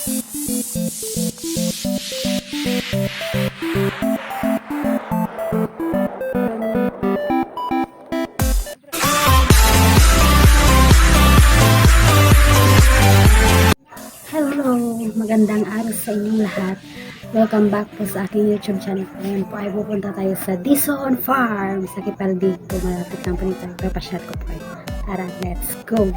Hello! Magandang araw sa inyong lahat. Welcome back po sa aking YouTube channel. Ngayon po ay pupunta tayo sa Dizon Farm sa Kipaldig po. Malapit lang po nito. Papasyat ko po kayo. Tara, let's go!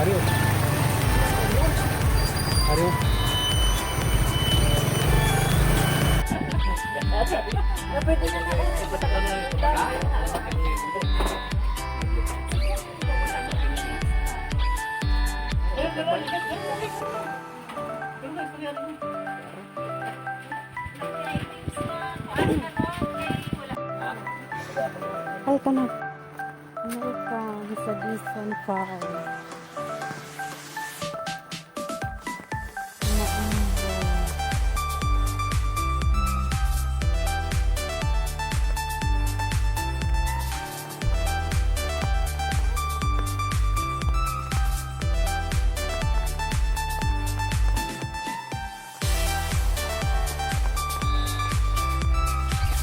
Ario. Ario. Ay, ito na. Amerika, sa Dizon Farm.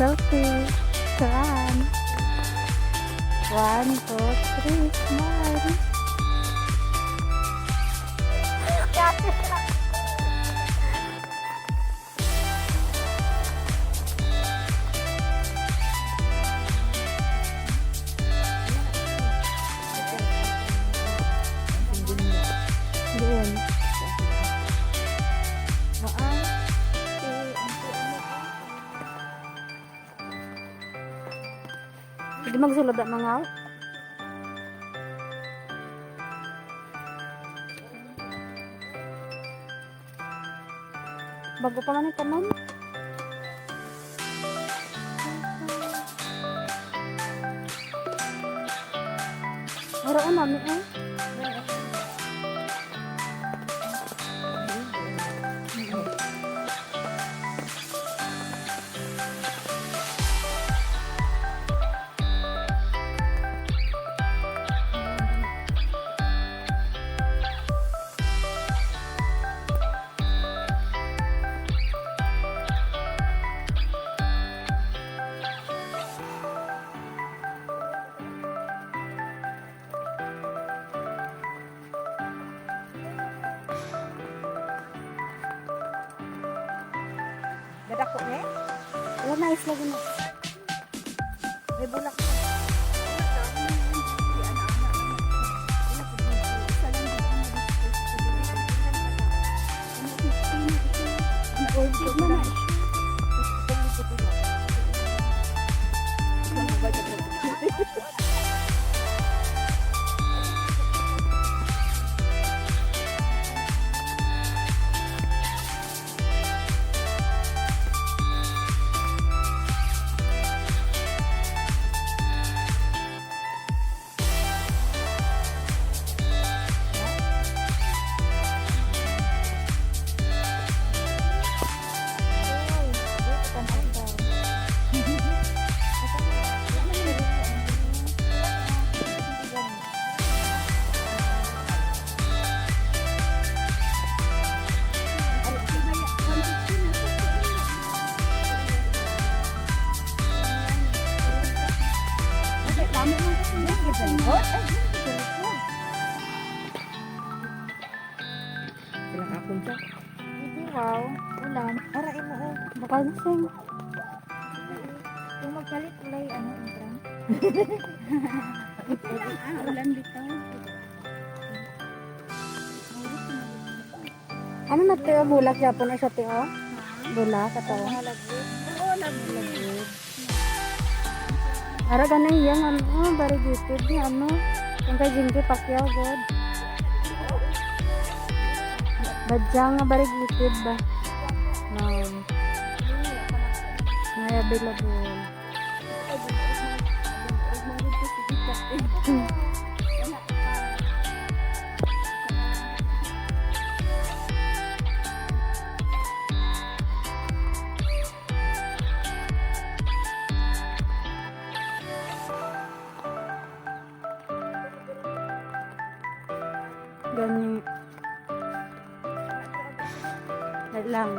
Selfie. Run. 1, 2, 3, smile. Doon. Hindi magsulod ang mga bago pa man ito man. Haraan namin eh. Dadako eh? Wala na isla gina. May bulak. Silang akong siya. Wow, ulan. Arain mo oh. Bakal sing. Yung magpalit ulay ano intran. Ulan dito. Ano na tayo bulak Japon ay sa tayo? Bulak ato. Malagod. Oo, lagod. Ara ganang yang ano, very good ni ano. Yung kay Jinky Pacquiao god. Badya nga barig litid ba? May available. Gani. Wait lang.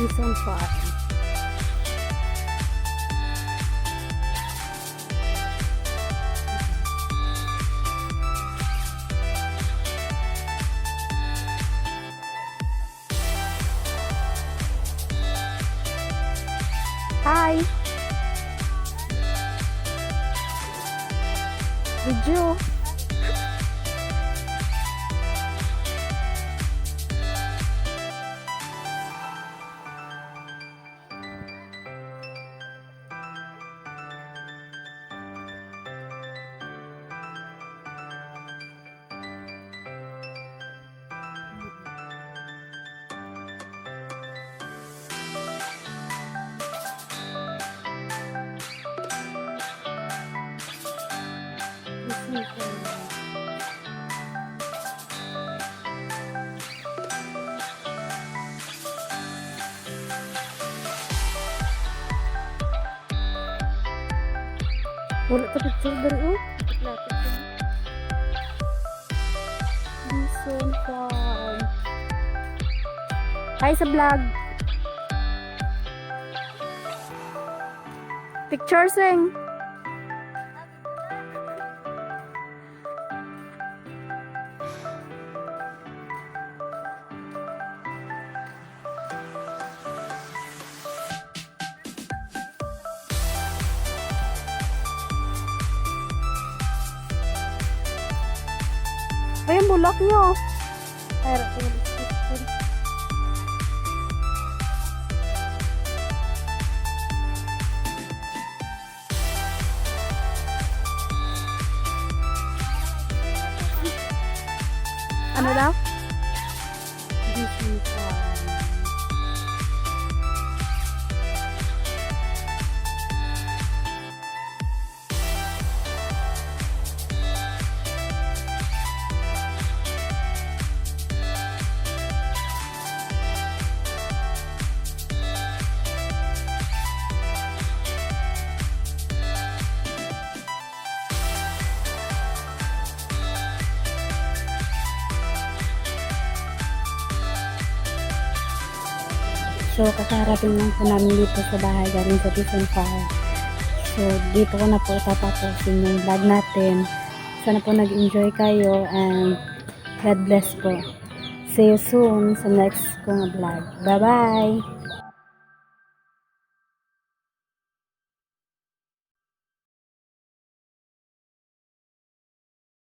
Bison Farm. Hi. Video. Wala ka picture dari Bison Farm. Hi sa vlog. Picture sing. Ay, yung bulak nyo. Ay, ano daw? Bison Farm. So, kakarating lang po namin dito sa bahay galing sa Bison Farm. So, dito ko na po tatapusin yung vlog natin. Sana po nag-enjoy kayo and God bless po. See you soon sa next kong vlog. Bye-bye!